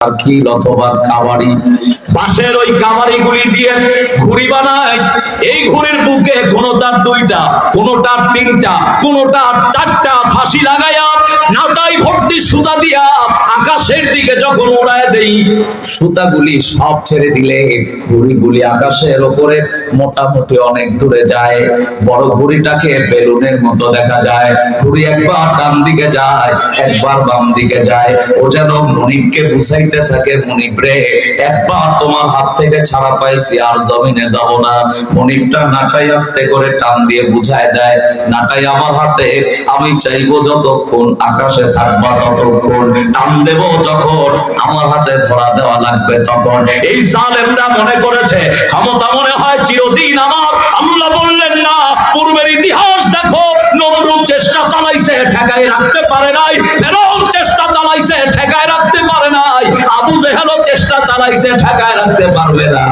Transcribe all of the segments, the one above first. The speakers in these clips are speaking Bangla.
সার্কিল অথবা কাবাড়ি, বাঁশের ওই কাবাড়িগুলি দিয়ে ঘুড়ি বানায়। এই ঘুড়ির বুকে কোনোটার দুইটা, কোনোটার তিনটা, কোনোটার চারটা ফাঁসি লাগাইয়া নাটাই ভর্তি সুতা দিয়া আকাশের দিকে যখন উড়ায় দেই, সুতাগুলি সব ছেড়ে দিলে ঘুড়িগুলি আকাশের ওপরে মোটামুটি অনেক দূরে যায়। বড় ঘুড়িটাকে বেলুনের মতো দেখা যায়। ঘুড়ি একবার ডান দিকে যায়, একবার বাম দিকে যায়। ও যেন মনিবকে বুঝাইতে থাকে, মনিব রে, একবার তোমার হাত থেকে ছাড়া পাইছি, আর জমিনে যাব না। মনিবটা নাটাই আস্তে করে টান দিয়ে বুঝায় দেয়, নাটাই আমার হাতে, আমি চাইবো যতক্ষণ আকাশে থাকবা ততক্ষণ, টান দেব যখন আমার হাতে ধরা দেওয়া লাগবে তখন। এই জালেমরা মনে করেছে ক্ষমতা মনে হয় চিরদিন আমার। আল্লাহ বললেন না, পূর্বের ইতিহাস দেখো, নমরুদ চেষ্টা চালাইছে, ঠেকাই রাখতে পারে নাই। ফেরাউন চেষ্টা চালাইছে, ঠেকাই রাখতে পারে নাই। আবু জেহেলও চেষ্টা চালাইছে, ঠেকাই রাখতে পারবে না।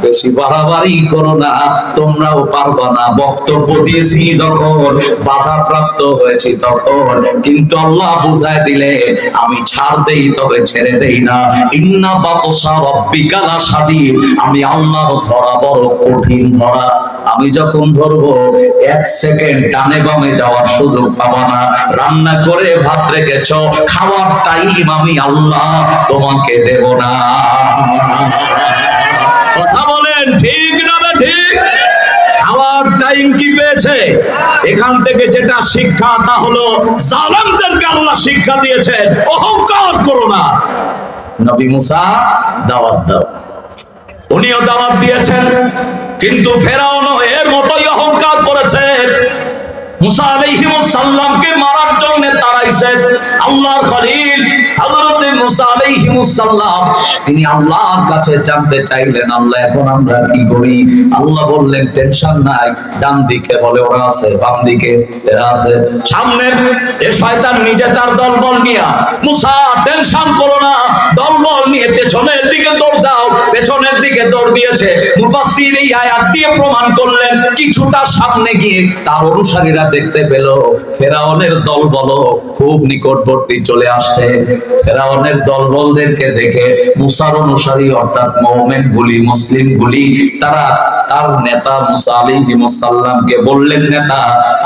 বেশি বাড়াবাড়ি করো না, তোমরাও পারবা না। বক্তব্য দিয়েছি যখন, বাধা প্রাপ্ত হয়েছে তখন, কিন্তু আল্লাহ বুঝায় দিলে আমি ছাড় দেই, তবে ছেড়ে দেই না। ইন্না বাতশা রাব্বিকা লাশাদীদ, আমি আল্লাহর ধরা বড় কঠিন ধরা। আমি যখন ধরবো, এক সেকেন্ড ডানে বামে যাওয়ার সুযোগ পাবা না। রান্না করে ভাত রেখেছো, খাওয়ার টাইম আমি আল্লাহ তোমাকে দেব না। কথা বলেন ঠিক না ঠিক? খাওয়ার টাইম কি পেয়েছে? এখান থেকে যেটা শিক্ষা, তা হলো জালেমদেরকে আল্লাহ শিক্ষা দিয়েছে, অহংকার করো না। নবী মুসা দাওয়াত দাও, উনিও দাওয়াত দিয়েছেন, কিন্তু ফেরাউনও এর মতোই অহংকার করেছে। মুসা আলাইহিস সালামকে মারার জন্য তাড়াইছে। আল্লাহর খলিল হযরত মুসা আলাইহিস সালাম, তিনি আল্লাহর কাছে জানতে চাইলেন, আল্লাহ এখন আমরা কি করি? আল্লাহ বললেন, টেনশন নাই, ডান দিকে বলে ওরা আছে, বাম দিকে এরা আছে, সামনে এ শয়তান নিজে তার দলবল নিয়ে, মুসা টেনশন করো না, দলবল নিয়ে পেছনের দিকে দৌড় দাও। পেছনের দিকে দৌড় দিয়েছে। মুফাসসির এই আয়াত দিয়ে প্রমাণ করলেন, কিছুটা সামনে গিয়ে তার অনুসারীরা দেখতে পেল ফেরাউনের দলবল খুব নিকটবর্তী চলে আসছে। ফেরাউনের দলবলদেরকে দেখে মুসার অনুসারী অর্থাৎ মুমিন গুলি, মুসলিম গুলি, তারা তার নেতা মুসা আলাইহিস সালামকে বললেন, নেতা,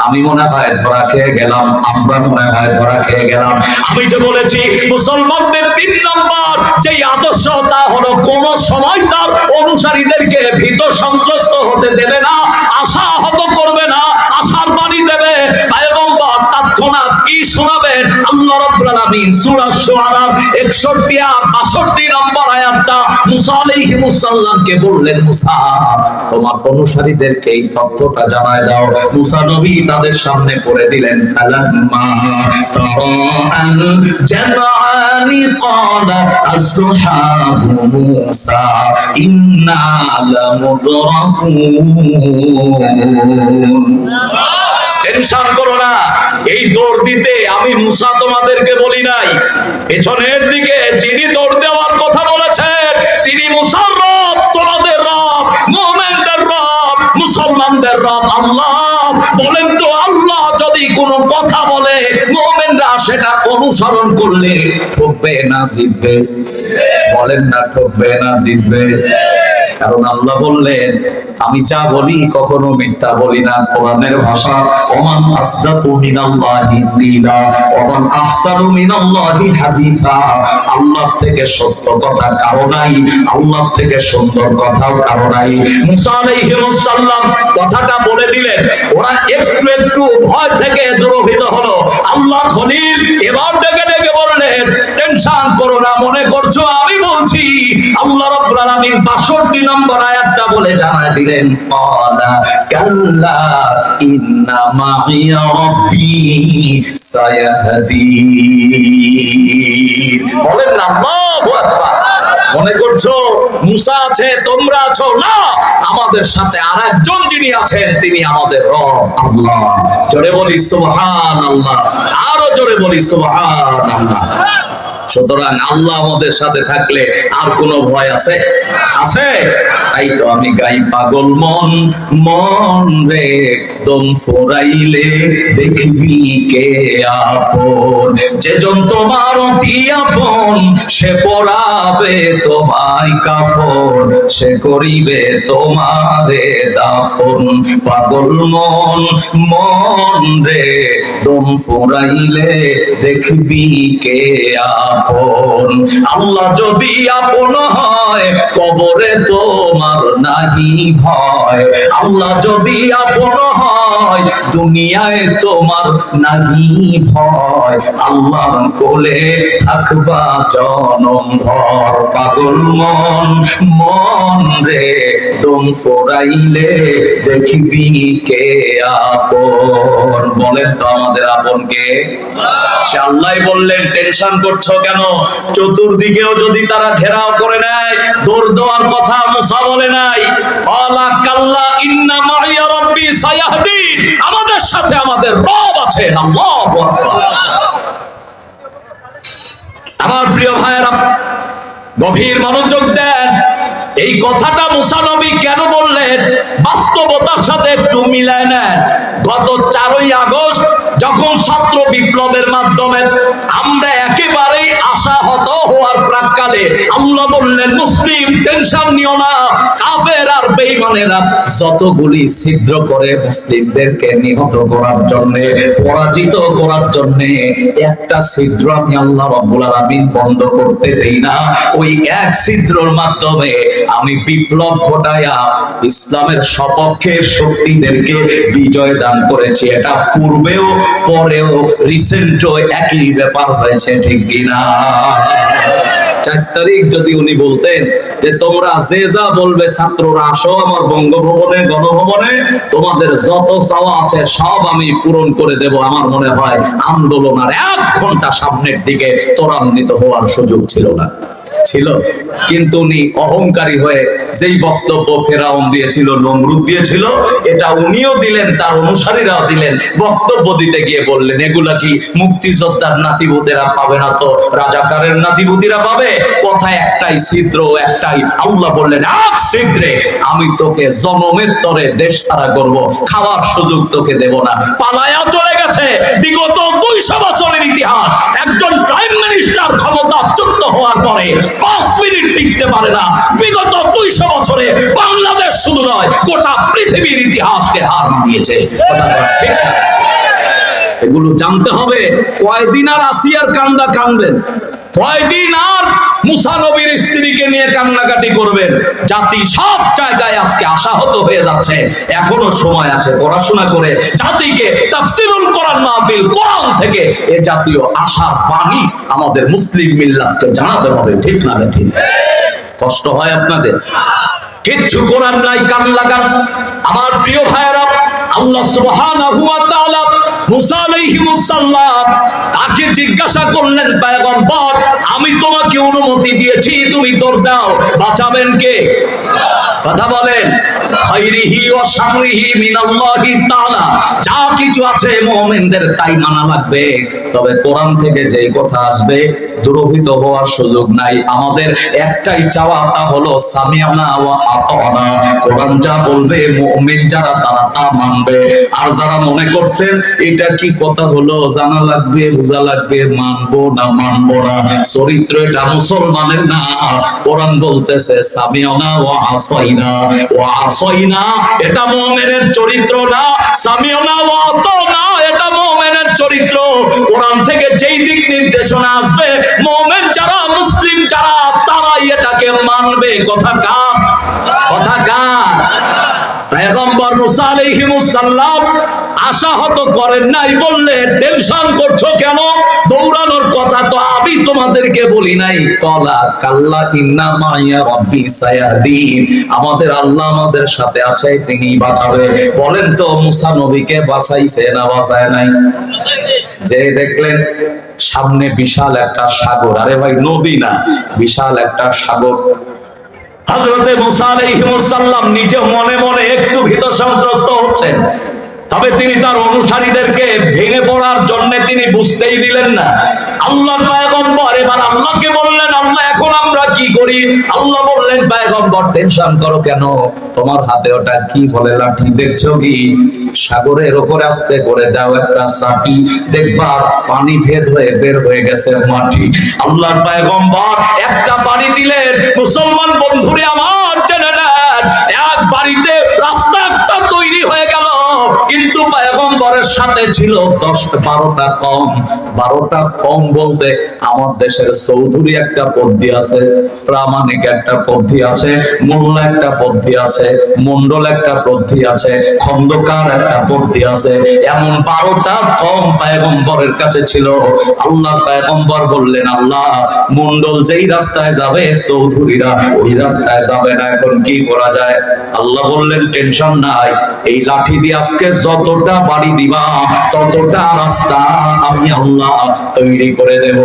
আমি মনে হয় ধরা খেয়ে গেলাম, আমরা মনে হয় ধরা খেয়ে গেলাম। আমি যে বলেছি মুসলমানদের 3 নম্বর যে আদর্শ, তা হলো কোন সময় তার অনুসারীদেরকে ভীত সন্ত্রস্ত হতে দেবে না, আশাহত করবে না, আশার বাণী দেবে। পয়গম্বর তৎক্ষণাৎ কি শোনাবেন? আল্লাহ রাব্বুল আলামিন সূরা শুআরা 61 আর 62 নম্বর আয়াতটা মুসা আলাইহিস সালামকে বললেন, মুসা, তোমার অনুসারীদেরকে এই তথ্যটা জানায় দাও। মুসা নবী তাদের সামনে পড়ে দিলেন, ফালাম্মা তারাআল জামআনি ক্বালা আসহাবু মুসা ইন্না লামুদরাকুন। টেনশন করো না, এই দৌড় দিতে আমি মুসা তোমাদেরকে বলি নাই। পেছনের দিকে যিনি দৌড় দেওয়ার কথা বলেছেন, তিনি মুসার রব, তোমাদের রব, মুমিনদের রব, মুসলমানদের রব আল্লাহ। বলেন তো, আল্লাহ যদি কোনো কথা বলে, মুমিনরা সেটা অনুসরণ করলে ঠকবে না জিতবে? বলেন না, ঠকবে না জিতবে? কারণ আল্লাহ বললেন, আমি যা বলি কখনো মিথ্যা বলি না। কোরআনের ভাষা, ওমান আসদাকু মিনাল্লাহি কিলা ওমান আহসানু মিনাল্লাহি হাদিসা। আল্লাহ থেকে সত্য কথা কারো নাই, আল্লাহ থেকে সুন্দর কথাও কারো নাই। মুসা আলাইহিস সালাম কথাটা বলে দিলেন, ওরা একটু একটু ভয় থেকে দুরভিত হলো। আল্লাহ খলিল এবার ডেকে ডেকে বললেন, টেনশন করো না, মনে করছো আমি বলছি? আল্লাহ রাব্বুল আলামিন 62 নম্বর আয়াতটা বলে জানায় দিলেন, ক্বালা কাল্লা ইন্না মাইয়া রাব্বি সায়াহদিন। বলেন না, আল্লাহু আকবার। মনে করছো মুসা আছে, তোমরা আছো? না, আমাদের সাথে আরেকজন যিনি আছেন, তিনি আমাদের রব আল্লাহ। জোরে বলি সুবহানাল্লাহ, আরো জোরে বলি সুবহানাল্লাহ। সুতরাং আল্লাহ আমাদের সাথে থাকলে আর কোনো ভয় আছে? আছে। তাই তো আমি গাই, পাগল মন মন রে দম ফোরাইলে দেখবি কে আপন, যেজন তোমার অতি আপন সে পরাবে তোমায় কাফন, সে করিবে তোমারে দাফন। পাগল মন মন রে দম ফোরাইলে দেখবি কে আপন। আল্লাহ যদি আপন হয় কবরে তোমার নাহি ভয়, আল্লাহ যদি আপন হয় দুনিয়ায় তোমার নাহি ভয়, আল্লাহর কোলে থাকবা জনম ভর। পাগল মন মন রে দম ফোরাইলে দেখবি কে আপন। বলেন তো আমাদের আপন কে? সে আল্লাহই বললেন, টেনশন করছো কেন? চতুর্দিকেও যদি তারা ঘেরাও করে নেয়, দৌড় দেওয়ার কথা মুসা বলে নাই। ক্বালা কাল্লা ইন্না মাইয়া রাব্বি সায়াহদিন, আমাদের সাথে আমাদের রব আছেন। আল্লাহু আকবার। আমার প্রিয় ভাইয়েরা, গভীর মনোযোগ দেন। এই কথাটা মুসা নবী কেন বললেন বাস্তবতার সাথে একটু মিলায় নেন। গত 4ই আগস্ট যখন ছাত্র বিপ্লবের মাধ্যমে আমরা একেবারেই আশাহত হওয়ার প্রাক্কালে আল্লাহ বললেন, মুসলিম টেনশন নিও না, কাফের আর বেঈমানেরা যতগুলি ছিদ্র করে মুসলিমদেরকে নিহত করার জন্য, পরাজিত করার জন্য, একটা ছিদ্র আমি আল্লাহ রাব্বুল আলামিন বন্ধ করতে দেই না। ওই এক ছিদ্রের মাধ্যমে আমি বিপ্লব ঘটায়া ইসলামের সপক্ষের শক্তিদেরকে বিজয় দান করেছি। এটা পূর্বেও পরেও রিসেন্টও একই ব্যাপার হয়েছে, ঠিক কিনা? 4 তারিখ যদি উনি বলতেন যে তোমরা যে যা বলবে ছাত্ররা আসো আমার বঙ্গভবনে, গণভবনে, তোমাদের যত চাওয়া আছে সব আমি পূরণ করে দেব, আমার মনে হয় আন্দোলন আর 1 ঘন্টা সামনের দিকে ত্বরান্বিত হওয়ার সুযোগ ছিল না। ছিল। কিন্তু উনি অহংকারী হয়ে যেই বক্তব্য ফেরাউন দিয়েছিল, নমরুদ দিয়েছিল, এটা উনিও দিলেন, তার অনুসারীরাও দিলেন। বক্তব্য দিতে গিয়ে বললেন, এগুলা কি মুক্তিযোদ্ধার নাতিপুতেরা পাবে না তো রাজাকারের নাতিপুতিরা পাবে? কথা একটাই, ছিদ্র একটাই। আল্লাহ বললেন, এক ছিদ্রে আমি তোকে জনমের তরে দেশ ছাড়া করব, খাওয়ার সুযোগ তোকে দেব না। পালায়া চলে গেছে। বিগত 200 বছরের ইতিহাস, একজন প্রাইম মিনিস্টার ক্ষমতাচ্যুত হওয়ার পরে 5 মিনিট টিকতে পারে না। বিগত 200 বছরে বাংলাদেশ শুধু নয়, গোটা পৃথিবীর ইতিহাসকে হার মানিয়েছে। এগুলো জানতে হবে। কয়দিন আর আসিয়ার কান্দা কানবেন? কয়দিন আর মুসা নবীর স্ত্রীকে নিয়ে কান্নাকাটি করবেন? জাতি সব জায়গায় আজকে আশাহত হয়ে যাচ্ছে। এখনো সময় আছে, পড়াশোনা করে জাতিকে তাফসীরুল কোরআন মাহফিল, কোরআন থেকে এ জাতীয় আশার বাণী আমাদের মুসলিম মিল্লাতকে জানাতে হবে, ঠিক না ঠিক? কষ্ট হয় আপনাদের? কিচ্ছু করার নাই, কান লাগান। আমার প্রিয় ভাইয়েরা, আল্লাহ সুবহানাহু ওয়া তাআলা মুসা আলাইহিস সালাম তাকে জিজ্ঞাসা করলেন, পয়গম্বর আমি তোমাকে অনুমতি দিয়েছি, তুমি দৌড় দাও, বাঁচাবেন কে? কথা বলেন। খাইরিহি ওয়া শাররিহি মিনাল্লাহি তাআলা, যা কিছু আছে মুমিনদের তাই মানা লাগবে। তবে কোরআন থেকে যে কথা আসবে দুরভিত হওয়ার সুযোগ নাই। আমাদের একটাই চাওয়া, তা হলো সামিআনা ওয়া আতানা। কোরআন যা বলবে মুমিন যারা তারা তা মানবে। আর যারা মনে করছেন এটা কি কথা হলো, জানা লাগবে, বোঝা লাগবে, মানবো না মানবো না, চরিত্র এটা মুসলমানের না। কোরআন বলতেছে সামিআনা ওয়া আসাইনা। ওয়া আসাইনা এটা মুমিনের চরিত্র না, সামিআনা ওয়া আতানা এটা মুমিনের চরিত্র। কোরআন থেকে যেই দিক নির্দেশনা আসবে মুমিন যারা, মুসলিম যারা, তারাই এটাকে মানবে। কথা কার? কথা কার? পয়গম্বর মুসা আলাইহিস সালাম আশাহত করেন নাই, বললেন টেনশন করছো কেন? দৌড়ানোর কথা তো আমি তোমাদেরকে বলি নাই। ক্বালা কাল্লা ইন্না মাইয়া রাব্বি সায়াহদিন, আমাদের আল্লাহ আমাদের সাথে আছে, তিনি বাঁচাবে। বলেন তো মুসা নবীকে বাঁচাইছে না বাঁচায় নাই? যে দেখলেন সামনে বিশাল একটা সাগর, আরে ভাই নদী না, বিশাল একটা সাগর। হযরতে মুসা আলাইহিস সালাম নিজে মনে মনে একটু ভীত সন্ত্রস্ত হচ্ছেন। তবে তিনি তার অনুসারীদেরকে ভেঙে পড়ার জন্য তিনি বুঝতেই দিলেন না। আল্লাহর পয়গম্বর এবার আল্লাহকে বললেন, আল্লাহ এখন আমরা কি করি? আল্লাহ বললেন, পয়গম্বর টেনশন করো কেন? তোমার হাতে ওটা কি বলে লাঠি দেখছো কি? সাগরের উপরে আস্তে করে দাও একটা চাপি, দেখবা পানি ভেদ হয়ে বের হয়ে গেছে মাটি। আল্লাহর পয়গম্বর একটা বাড়ি দিলেন। মুসলমান বন্ধুরে আমার জেনে নেন, এক বাড়িতে রাস্তা একটা তৈরি হয়ে গেল, কিন্তু পয়গম্বরের সাথে ছিল 10-12টা কম। 12টা কম বলতে আমার দেশের চৌধুরী একটা পদ্ধতি আছে, প্রামাণিক একটা পদ্ধতি আছে, মোল্লা একটা পদ্ধতি আছে, মন্ডল একটা পদ্ধতি আছে, খন্দকার একটা পদ্ধতি আছে। এমন 12টা কম পয়গম্বরের কাছে ছিল। আল্লাহ পয়গম্বর বললেন, আল্লাহ মন্ডল যেই রাস্তায় যাবে চৌধুরীরা ওই রাস্তায় যাবে না, এখন কি করা যায়? আল্লাহ বললেন, টেনশন নাই, এই লাঠি দিয়ে আজকে যতটা বাড়ি দিবা ততটা রাস্তা আমি আল্লাহ তৈরি করে দেব।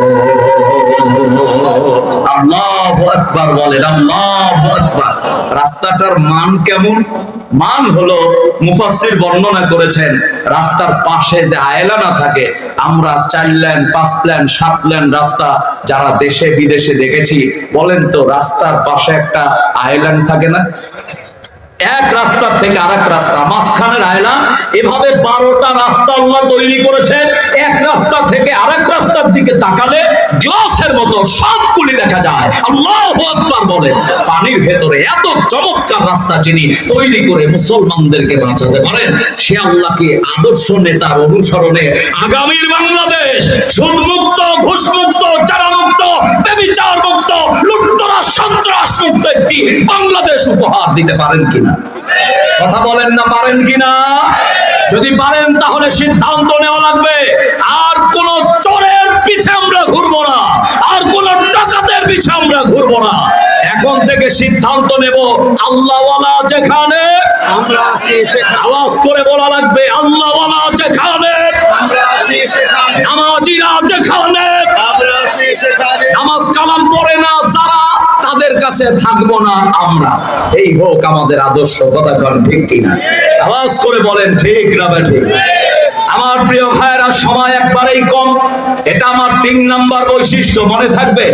আল্লাহু আকবার বলেন, আল্লাহু আকবার। রাস্তাটার মান কেমন? মান হলো, মুফাসসির বর্ণনা করেছেন, রাস্তার পাশে যে আয়লানা থাকে, আমরা 4 লেন 5 লেন 7 লেন রাস্তা যারা দেশে বিদেশে দেখেছি, বলেন তো রাস্তার পাশে একটা আইল্যান্ড থাকে না? এক রাস্তা থেকে আরেক রাস্তা, মাঝখানের আয়লা, এভাবে 12টা রাস্তা আল্লাহ তৈরি করেছে। এক রাস্তা থেকে আরেক রাস্তার দিকে তাকালে গ্লাসের মতো সবগুলি দেখা যায়। আল্লাহু আকবার বলেন। পানির ভেতরে এত চমৎকার রাস্তা যিনি তৈরি করে মুসলমানদেরকে বাঁচাতে পারেন, সে আল্লাহকে আদর্শ নেতার অনুসরণে আগামীর বাংলাদেশ সুদমুক্ত, ঘুষমুক্ত, চারামুক্ত, ব্যভিচার মুক্ত, লুটতরা, সন্ত্রাস মুক্ত একটি বাংলাদেশ উপহার দিতে পারেন কিনা? কথা বলেন না, পারেন কিনা? যদি পারেন তাহলে সিদ্ধান্ত নেওয়া লাগবে, আর কোন চোরের পিছে আমরা ঘুরবো না, আর কোন ডাকাতের পিছে আমরা ঘুরবো না। এখন থেকে সিদ্ধান্ত নেব, আল্লাহওয়ালা যেখানে আমরা আছি সেখানে, আওয়াজ করে বলা লাগবে, আল্লাহওয়ালা যেখানে আমরা আছি সেখানে, নামাজিরা যেখানে আমরা আছি সেখানে, নামাজ কালাম পড়ে না যারা তাদের কাছে থাকবো না আমরা। এই হোক আমাদের আদর্শ। কথা কন ঠিক কিনা? আওয়াজ করে বলেন ঠিক না ঠিক? আমার প্রিয় ভাইরা, সময় একবারেই কম, এটা আমার 3 নাম্বার বৈশিষ্ট্য, মনে থাকবে।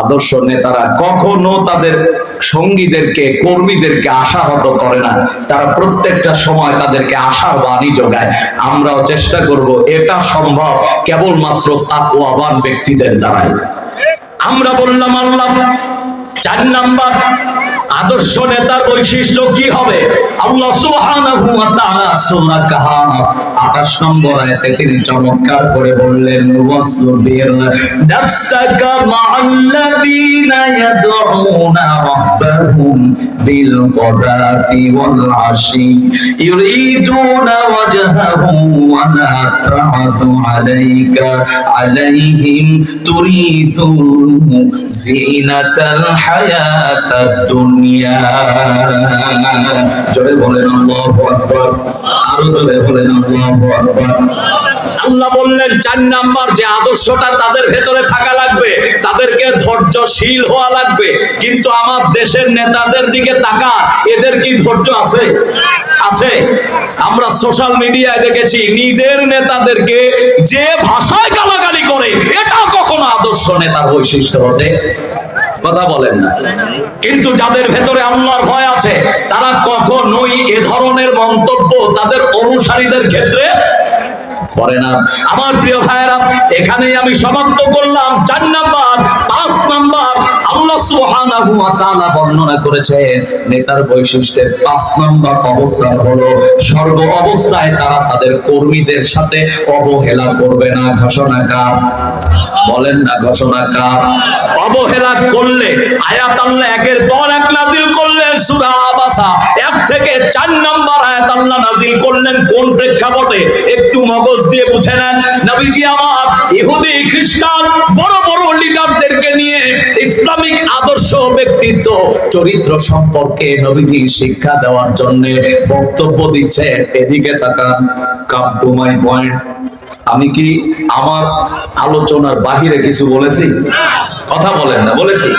আদর্শ নেতারা কখনো তাদের সঙ্গীদেরকে, কর্মীদেরকে আশাহত করে না, তারা প্রত্যেকটা সময় তাদেরকে আশার বাণী যোগায়। আমরাও চেষ্টা করব, এটা সম্ভব কেবলমাত্র তাকওয়াবান ব্যক্তিদের দ্বারাই। আমরা বললাম আল্লাহ। 4 নাম্বার আদর্শ নেতার বৈশিষ্ট্য কি হবে? আল্লাহ সুবহানাহু ওয়া তাআলা সূরা কাহফ 28 নম্বর আয়াতে তিনি চমৎকার করে বললেন, ওয়াসবির নাফসাকা মা'আল্লাযীনা ইয়াদউনা রাব্বাহুম বিল গাদাতি ওয়াল আশি ইউরিদুনা ওয়াজহাহু ওয়া লা তা'দু আলাইহিম তুরিদু জিনাতাল হায়াতাদ দুনিয়া। জোরে বলেন আল্লাহু আকবার, আরো জোরে বলেন আল্লাহু আকবার। আল্লাহ বললেন 4 নাম্বার যে আদর্শটা তাদের ভেতরে থাকা লাগবে, তাদেরকে ধৈর্যশীল হওয়া লাগবে। কিন্তু আমার দেশের নেতাদের দিকে তাকা, এদের কি ধৈর্য আছে? আছে? আমরা সোশ্যাল মিডিয়ায় দেখেছি নিজের নেতাদেরকে যে ভাষায় গালাগালি করে, এটা কখনো আদর্শ নেতার বৈশিষ্ট্য হতে কথা বলেন না। কিন্তু যাদের ভেতরে আল্লাহর ভয় আছে, তারা কখনোই এ ধরনের মন্তব্য তাদের অনুসারীদের ক্ষেত্রে করে না। আমার প্রিয় ভাইয়েরা, এখানেই আমি সমাপ্ত করলাম 4 নাম্বার। 5 নাম্বার আল্লাহ সুবহানাহু ওয়া তাআলা বর্ণনা করেছেন নেতার বৈশিষ্ট্যের 5 নাম্বার অবস্থান হলো, সর্ব অবস্থায় তারা তাদের কর্মীদের সাথে অবহেলা করবে না। ঘোষণা কার? বলেন না, ঘোষণা কার? অবহেলা করলে আয়াত আল্লাহ একের পর এক নাজিল করলেন। সূরা আবাসা 1 থেকে 4 নাম্বার আয়াত আল্লাহ নাজিল করলেন কোন প্রেক্ষাপটে? একটু মগজ দিয়ে বুঝে নেন। নবীজি আমার ইহুদি, খ্রিস্টান, বড় বড় লিডারদেরকে নিয়ে ইসলামিক আদর্শ, ব্যক্তিত্ব, চরিত্র সম্পর্কে নবীজি শিক্ষা দেওয়ার জন্য বক্তব্য দিচ্ছেন। এদিকে তাকান, কাম টু মাই পয়েন্ট। আমি কি আমার আলোচনার বাহিরে কিছু বলেছি? কথা বলেন না, বলেছি?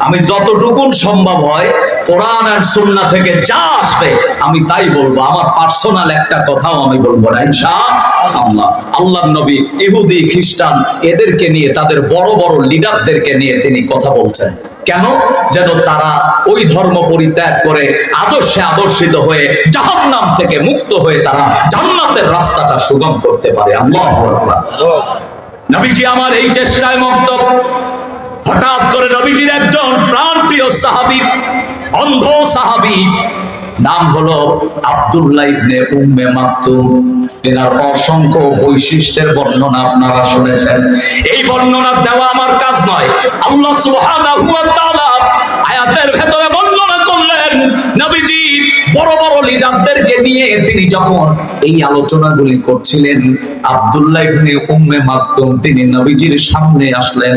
আমি যতটুকু সম্ভব হয় কোরআন আর সুন্নাহ থেকে যা আসবে আমি তাই বলবো। আমার পার্সোনাল একটা কথাও আমি বলবো না ইনশাআল্লাহ। আল্লাহর নবী ইহুদি খ্রিস্টান এদেরকে নিয়ে, তাদের বড় বড় লিডারদেরকে নিয়ে তিনি কথা বলছেন। কেন? যেন তারা ওই ধর্ম পরিত্যাগ করে আদর্শে আদর্শিত হয়ে জাহান্নাম থেকে মুক্ত হয়ে তারা জান্নাতের রাস্তাটা সুগম করতে পারে। আল্লাহু আকবার। নবীজি আমার এই চেষ্টায় মগ্ন। হঠাৎ করে নবীজির একজন প্রাণপ্রিয় সাহাবী, অন্ধ সাহাবী, নাম হলো আব্দুল্লাহ ইবনে উম্মে মাকতুম। তেনার অসংখ্য বৈশিষ্ট্যের বর্ণনা আপনারা শুনেছেন। এই বর্ণনা দেওয়া আমার কাজ নয়। আল্লাহ সুবহানাহু ওয়া তাআলা আয়াতের ভেতরে বর্ণনা করলেন নবীজি বড় বড় লিডারদেরকে নিয়ে তিনি যখন এই আলোচনাগুলি করছিলেন, আব্দুল্লাহ ইবনে উম্মে মাকতুম তিনি নবীজির সামনে আসলেন,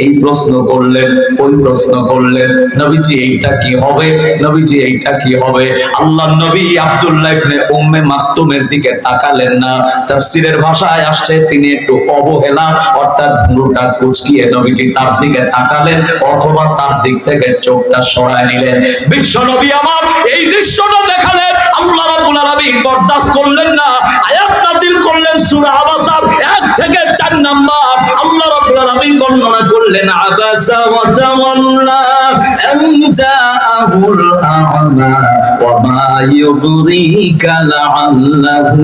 এই প্রশ্ন করলেন, ওই প্রশ্ন করলেন, নবীজি এইটা কি হবে, নবীজি এইটা কি হবে। আল্লাহর নবী আব্দুল্লাহ ইবনে উম্মে মাকতুমের দিকে তাকালেন না। তাফসীরের ভাষায় আসছে তিনি একটু অবহেলা অর্থাৎ ভুরুটা কুঁচকিয়ে নবীজি তার দিকে তাকালেন অথবা তার দিক থেকে চোখটা সরায় নিলেন। বিশ্ব নবী আমার এই দৃশ্যটা দেখালেন, আল্লাহ রাব্বুল আলামিন বরদাস্ত করলেন না, আয়াত নাযিল করলেন সূরা আবাসা 1 থেকে 4 নাম্বার। আল্লাহ রাব্বুল আলামিন বর্ণনা করলেন আবাসা ওয়া তাওয়াল্লা আন জাআহুল আ'মা ওয়া মা ইউদরিকা লাআল্লাহু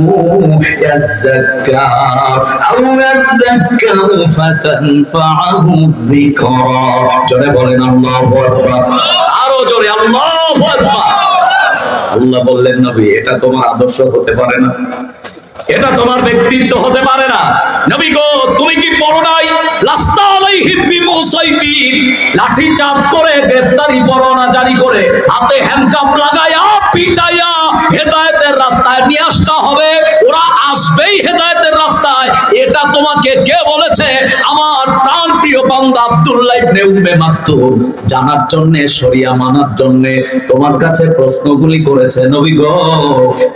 ইয়াযাক্কা আও ইয়াযাক্কারু ফাতানফা'হু যিকরা। জোরে বলেন আল্লাহু আকবার, আরো জোরে আল্লাহু আকবার। আল্লাহ বললেন নবী এটা তোমার আদর্শ হতে পারে না, এটা তোমার ব্যক্তিত্ব হতে পারে না। নবী গো তুমি কি পড়ো নাই লাস্তা আলাইহিম বিমুসাইতিন, লাঠি চার্জ করে গ্রেফতারি পরোয়ানা জারি করে হাতে হ্যান্ডকাপ লাগায়া পিটাইয়া হেদায়েতের রাস্তায় নিয়ে আসতে হবে, ওরা আসবেই হেদায়েতের রাস্তায়। এটা তোমাকে কে বলেছে? আমার প্রাণপ্রিয় বান্দা আব্দুল্লাহ ইবনে উম্মে মাকতুম জানার জন্য, শরিয়া মানার জন্য তোমার কাছে প্রশ্নগুলি করেছে। নবী গো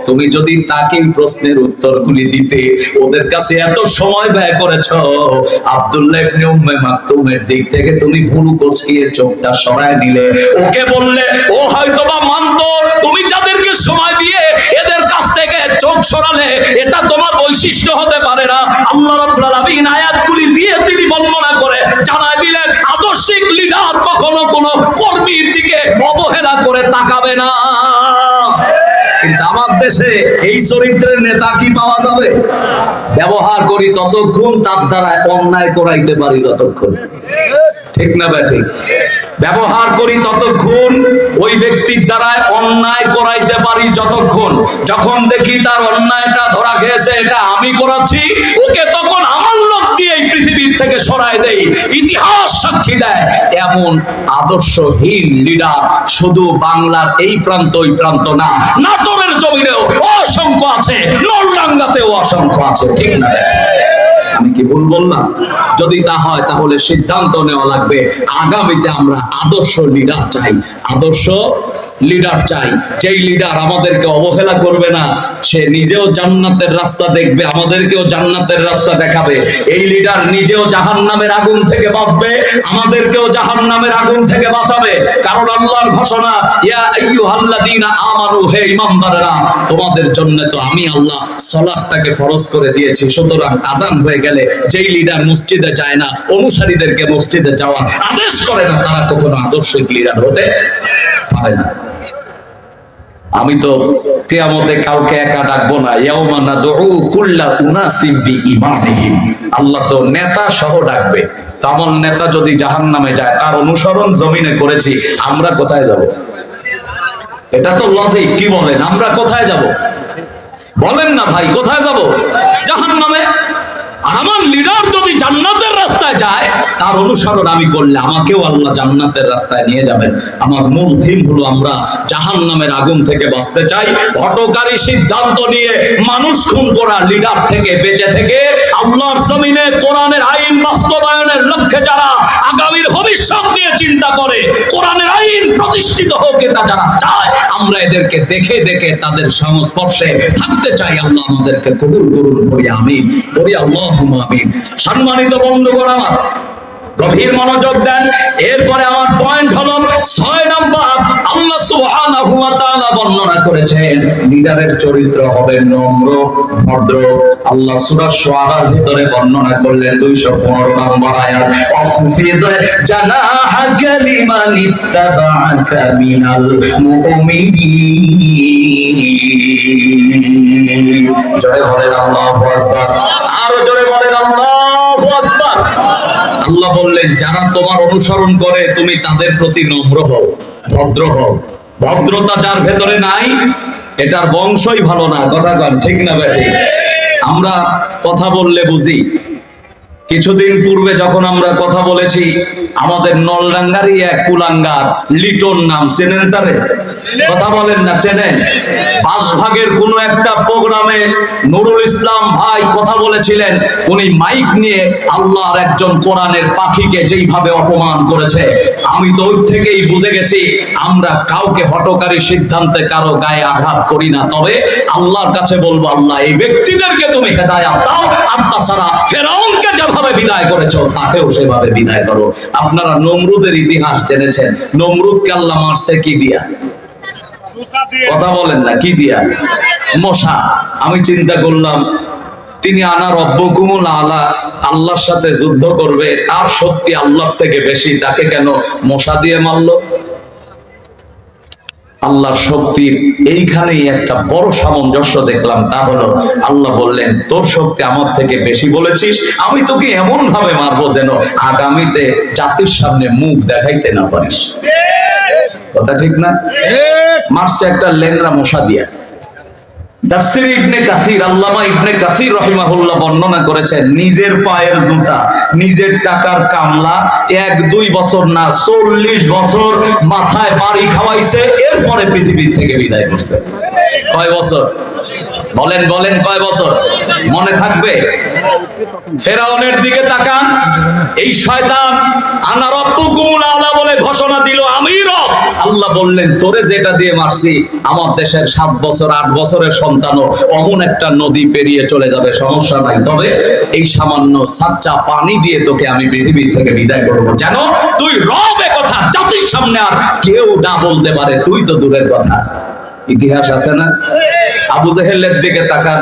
তুমি যদি তাকে প্রশ্নের উত্তরগুলি দিতে ওদের কাছে এত সময় ব্যয় করেছো, আব্দুল্লাহ ইবনে উম্মে মাকতুমের দিক থেকে তুমি ভুরু কুঁচকিয়ে চোখটা সরায় নিলে, ওকে বললে, ও হয়তোবা মানতো। তুমি যাদেরকে সময় দিয়ে এদের কাছ থেকে চোখ সরালে এটা তোমার বৈশিষ্ট্য হতে পারে না। আল্লাহ রাব্বুল আলামিন আয়াতগুলি দিয়ে তিনি বর্ণনা করে জানায় দিলেন আদর্শিক লিডার কখনো কোনো কর্মীর দিকে অবহেলা করে তাকাবে না। কিন্তু আমার দেশে এই চরিত্রের নেতা কি পাওয়া যাবে? ব্যবহার করি ততক্ষণ, তার দ্বারা অন্যায় করাইতে পারি যতক্ষণ। ঠিক না ভাই? ঠিক। ব্যবহার করি ততক্ষণ, ওই ব্যক্তির দ্বারা অন্যায় করাইতে পারি যতক্ষণ। যখন দেখি তার অন্যায়টা ধরা গেছে, এটা আমি করাচ্ছি, ওকে তখন আমার লোক দিয়ে এই পৃথিবীর থেকে সরাই দেই। ইতিহাস সাক্ষী দেয় এমন আদর্শহীন লিডার শুধু বাংলার এই প্রান্ত ওই প্রান্ত না, নাটোরের জমিনেও অসংখ্য আছে, নলডাঙ্গাতেও অসংখ্য আছে। ঠিক না? আমি কি ভুল বললাম? যদি তা হয় তাহলে সিদ্ধান্ত নেওয়া লাগবে আগামীতে আমরা আদর্শ লিডার চাই, আদর্শ লিডার চাই। যেই লিডার আমাদেরকে অবহেলা করবে না, সে নিজেও জান্নাতের রাস্তা দেখবে, আমাদেরকেও জান্নাতের রাস্তা দেখাবে। এই লিডার নিজেও জাহান্নামের আগুন থেকে বাঁচবে, আমাদেরকেও জাহান্নামের আগুন থেকে বাঁচাবে। কারণ আল্লাহর ঘোষণা, ইয়া আইয়ুহাল্লাযীনা আমানু, হে ঈমানদারেরা, তোমাদের জন্য তো আমি আল্লাহ সালাতটাকে ফরজ করে দিয়েছি। সুতরাং আযান হয়ে গেলে যেই লিডার মসজিদে যায় না, অনুসারীদেরকে মসজিদে যাওয়ার আদেশ করে না, তারা কখনো আদর্শিক লিডার হতে পারে না। আমি তো কিয়ামতে কাউকে একা ডাকবো না। ইয়াউমা নাদউ কুল্লা উনাসিম বিইমানিহিম, আল্লাহ তো নেতা সহ ডাকবে। তেমন নেতা যদি জাহান্নামে যায়, তার অনুসরণ জমিনে করেছি, আমরা কোথায় যাব? এটা তো লজিক। কি বলেন? আমরা কোথায় যাব? বলেন না ভাই, কোথায় যাব? জাহান্নামে। আর আমার লিডার যদি জান্নাতের রাস্তায় যায়, তার অনুসরণ আমি করলে আমাকেও আল্লাহ জান্নাতের রাস্তায় নিয়ে যাবেন। আমার মূল থিম হলো আমরা জাহান্নামের আগুন থেকে বাঁচতে চাই। হঠকারী সিদ্ধান্ত নিয়ে মানুষ খুন করা লিডার থেকে বেঁচে থেকে আল্লাহর জমিনে কোরআনের আইন বাস্তবায়নের লক্ষ্যে যারা আগামীর ভবিষ্যৎ নিয়ে চিন্তা করে, কোরআনের আইন প্রতিষ্ঠিত হোক এটা যারা চায়, আমরা এদেরকে দেখে দেখে তাদের সংস্পর্শে থাকতে চাই। আল্লাহ আমাদেরকে কবুল করুন, বলি আমিন, বলি আল্লাহুম্মা আমিন। সম্মানিত বন্ধুগণ আমার, গভীর মনোযোগ দেন। এরপরে আমার পয়েন্ট হলো 6 নাম্বার, আল্লাহ সুবহানাহু ওয়া তাআলা বর্ণনা করেছেন লিডারের চরিত্র হবে নম্র, ভদ্র। আল্লাহ সূরা শুআরার ভিতরে বর্ণনা করলেন 215 নম্বর আয়াত, অখফিদ জানাহাকা লিমান ইত্তাবাআকা মিনাল মুমিনিন। জোরে বলেন আল্লাহু আকবার, আরো জোরে বলেন আল্লাহু আকবার। আল্লাহ বললেন যারা তোমার অনুসরণ করে তুমি তাদের প্রতি নম্র হও, ভদ্র হও। ভদ্রতা যার ভেতরে নাই এটার বংশই ভালো না। কথা কন ঠিক না বেঠিক? আমরা কথা বললে বুঝি। কিছুদিন পূর্বে যখন আমরা কথা বলেছি, আমাদের নলডাঙ্গারই এক কুলাঙ্গার লিটন নাম, চেনেন তারে? কথা বলেন না, চেনেন? বাসভাগের কোন একটা প্রোগ্রামে নুরুল ইসলাম ভাই কথা বলেছিলেন, উনি মাইক নিয়ে আল্লাহর একজন কোরআনের পাখিকে যেইভাবে অপমান করেছে, আমি তো ওই থেকেই বুঝে গেছি আমরা কাউকে হঠকারী সিদ্ধান্তে কারো গায়ে আঘাত করি না। তবে আল্লাহর কাছে বলবো, আল্লাহ এই ব্যক্তিদেরকে তুমি হেদায়েত দাও, আর তাছাড়া ফেরাউনকে যেভাবে বিদায় করেছো তাকেও সেভাবে বিদায় করো। আপনারা নমরুদের ইতিহাস জেনেছেন, নমরুদকে আল্লাহ মারছে কি দিয়া? কথা বলেন না, কি দিয়া? মশা। আমি চিন্তা করলাম তিনি আনা রব্বুকুমুল আলা, আল্লাহর সাথে যুদ্ধ করবে, তার শক্তি আল্লাহর থেকে বেশি, তাকে কেন মশা দিয়ে মারলো? আল্লাহর শক্তির এইখানেই একটা বড় সামঞ্জস্য দেখলাম, তা হলো আল্লাহ বললেন তোর শক্তি আমার থেকে বেশি বলেছিস, আমি তোকে এমন ভাবে মারবো যেন আগামীতে জাতির সামনে মুখ দেখাইতে না পারিস। কথা ঠিক না? মারছে একটা লেংরা মশা দিয়া। তাফসীর ইবনে কাসির, আল্লামা ইবনে কাসির রাহিমাহুল্লাহ বর্ণনা করেছেন নিজের পায়ের জুতা, নিজের টাকার কামলা 1-2 বছর না 40 বছর মাথায় বাড়ি খাওয়াইছে, এরপরে পৃথিবীর থেকে বিদায় করছে। কয় বছর? বলেন বলেন, কয় বছর? মনে থাকবে? ফেরাউনের দিকে তাকান, এই শয়তান আনা রব্বুকুমুল আলা বলে ঘোষণা দিল আমি রব। আল্লাহ বললেন তোরে যেটা দিয়ে মারছি, আমার দেশের 7 বছর 8 বছরের সন্তানও অমন একটা নদী পেরিয়ে চলে যাবে, সমস্যা নাই, তবে এই সামান্য সাচ্চা পানি দিয়ে তোকে আমি পৃথিবী থেকে বিদায় করব, যেন তুই রব এ কথা জাতির সামনে আর কেউ না বলতে পারে, তুই তো দূরের কথা। ইতিহাস আছে না? আবু জেহেলের দিকে তাকান,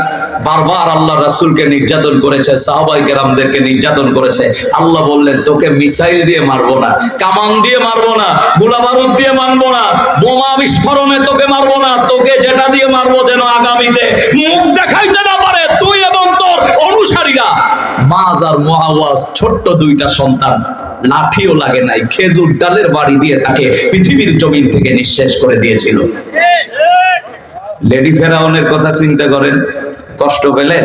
বারবার আল্লাহ রাসূলকে নির্যাতন করেছে, সাহাবায়ে কেরামদেরকে নির্যাতন করেছে। আল্লাহ বললেন তোকে মিসাইল দিয়ে মারবো না, কামান দিয়ে মারবো না, গোলা বারুদ দিয়ে মারবো না, বোমা বিস্ফোরণে তোকে মারবো না, তোকে যেটা দিয়ে মারবো যেন আগামীতে মুখ দেখাইতে না পারে তুই এবং তোর অনুসারীরা। মাজ আর মুআওয়াজ ছোট্ট 2টা সন্তান, লাঠিও লাগে নাই, খেজুর ডালের বাড়ি দিয়ে তাকে পৃথিবীর জমিন থেকে নিঃশেষ করে দিয়েছিল। লেডি ফেরাউনের কথা চিন্তা করেন, কষ্ট পেলেন?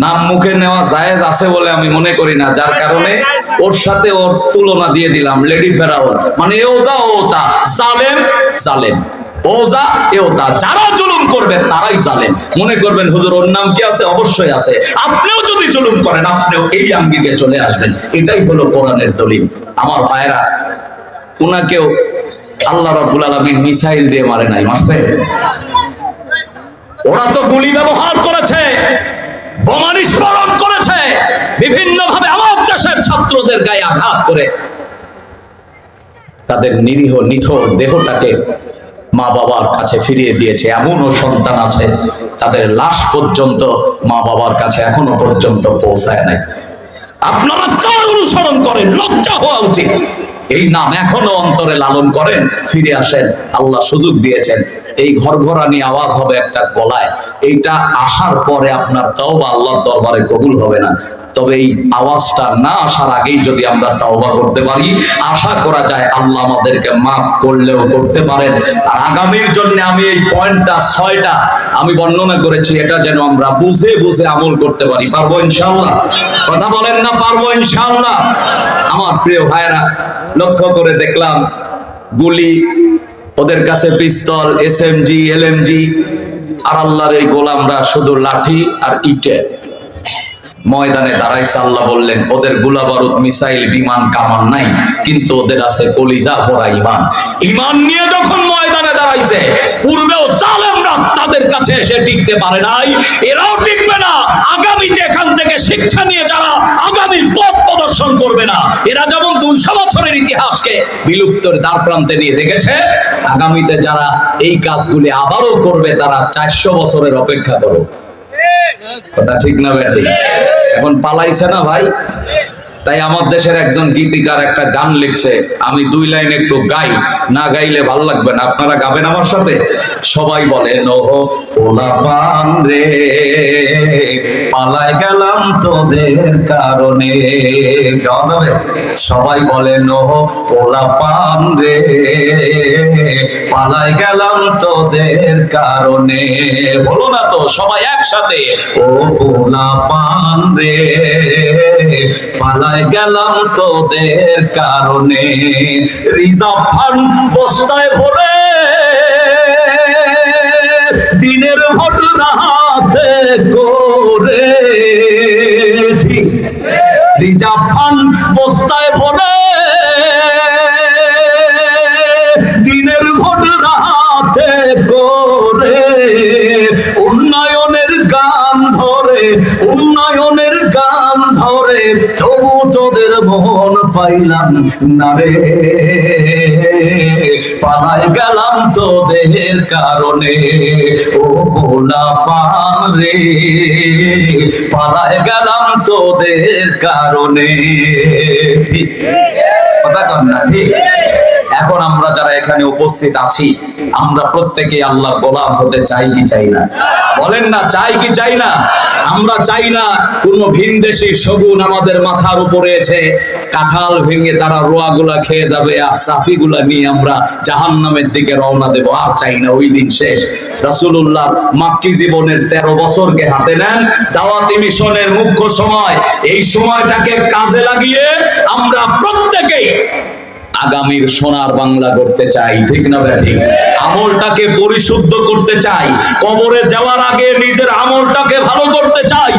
নাম মুখে নেওয়া জায়েজ আছে বলে আমি মনে করি না, যার কারণে ওর সাথে ওর তুলনা দিয়ে দিলাম। লেডি ফেরাউন মানে ওজা ওতা, জালেম জালেম, ওজা এওতা, যারা জুলুম করবে তারাই জালেম। মনে করবেন হুজুর ওর নাম কি আছে? অবশ্যই আছে। আপনিও যদি জুলুম করেন আপনিও এই আঙ্গিকে চলে আসবেন, এটাই হলো কোরআনের দলিল। আমার ভাইরা, উনাকেও আল্লাহ রাব্বুল আলামিন মিসাইল দিয়ে মারে নাই, মারছে? ওরা তো গুলি ব্যবহার করেছে, বোমা নিষ্কাশন করেছে, বিভিন্ন ভাবে আমার দেশের ছাত্রদের গায়ে আঘাত করে তাদের নিরীহ নিথর দেহটাকে মা বাবার কাছে ফিরিয়ে দিয়েছে। এমনও সন্তান আছে তাদের লাশ পর্যন্ত মা বাবার কাছে এখনো পর্যন্ত পৌঁছায় নাই। আপনারা কার অনুসরণ করেন? লজ্জা হওয়া উচিত। এই নাম এখনো অন্তরে লালন করেন, ফিরে আসেন, আল্লাহ সুযোগ দিয়েছেন। এই ঘরঘরানি আওয়াজ হবে একটা গলায়, এইটা আসার পরে আপনার তওবা আল্লাহর দরবারে কবুল হবে না। তবে এই আওয়াজটা না আসার আগেই যদি আমরা তওবা করতে পারি, আশা করা যায় আল্লাহ আমাদেরকে মাফ করলেও করতে পারেন। আর আগামীর জন্য আমি এই পয়েন্টটা 6টা আমি বর্ণনা করেছি, এটা যেন আমরা বুঝে বুঝে আমল করতে পারি। পারবো ইনশাআল্লাহ? কথা বলেন না, পারবো ইনশাআল্লাহ? আমার প্রিয় ভাইরা, লক্ষ্য করে দেখলাম গুলি, ওদের কাছে পিস্তল, এসএমজি, এলএমজি, আর আল্লাহর এই গোলামরা শুধু লাঠি আর ইটে। ময়দানে দাঁড়াইছে, আল্লাহ বললেন ওদের গোলা বারুদ মিসাইল বিমান কামান নাই, কিন্তু ওদের আছে কলিজা ভরা ইমান। ইমান নিয়ে যখন ময়দানে দাঁড়াইছে, পূর্বেও জালেমরা তাদের কাছে এসে টিকতে পারে নাই, এরাও টিকবে না। আগামীতে এখান থেকে শিক্ষা নিয়ে যারা আগামীর পথ প্রদর্শন করবে না, এরা যেমন 200 বছরের ইতিহাসকে বিলুপ্তর দ্বার প্রান্তে নিয়ে রেখেছে, আগামীতে যারা এই কাজগুলি আবারও করবে তারা 400 বছরের অপেক্ষা করো। কথা ঠিক না বেঠি? এখন পালাইছে না ভাই? তাই আমার দেশের একজন গীতিকার একটা গান লিখছে, আমি 2 লাইন একটু গাই, না গাইলে ভালো লাগবে না, আপনারা গাবেন আমার সাথে। সবাই বলে ওহ পোলা পান রে, পালাই গেলাম তোদের কারণে। গাওয়া যাবে? সবাই বলে ওহ পোলা পান রে, পালাই গেলাম তোদের কারণে। বলো না তো সবাই একসাথে, ও পোলা পান রে, পালাই গেলাম তোদের কারণে। রিজার্ভ ফান্ড বস্তায় ভরে দিনের ভোট রাতে করে, ঠিক রিজার্ভ ফান্ড বস্তায় ভরে দিনের ভোট রাতে করে, উন্নয়নের গান ধরে, উন্নয়নের গান ধরে, তবু তোদের মন পাইলাম না রে, পালাই গেলাম তোদের কারণে। ও পোলা পান রে, পালাই গেলাম তোদের কারণে। ঠিক কথা কন না? ঠিক। এখন আমরা যারা এখানে উপস্থিত আছি, আমরা প্রত্যেকে আল্লাহর গোলাম হতে চাই কি চাই না? বলেন না, চাই কি চাই না? আমরা চাই না কোন ভিনদেশী শগুন আমাদের মাথার উপরে এসে কাঁঠাল ভেঙে তারা রোয়াগুলা খেয়ে যাবে আর চাপিগুলা নিয়ে আমরা জাহান্নামের দিকে রওনা দেব। আর চাই না, ওই দিন শেষ। রাসূলুল্লাহ মাক্কি জীবনের 13 বছরকে হাতে নেন, দাওয়াতি মিশনের মুখ্য সময়। এই সময়টাকে কাজে লাগিয়ে আমরা প্রত্যেকেই আগামীর সোনার বাংলা করতে চাই। ঠিক না ঠিক? আমলটাকে পরিশুদ্ধ করতে চাই, কবরে যাওয়ার আগে নিজের আমলটাকে ভালো করতে চাই।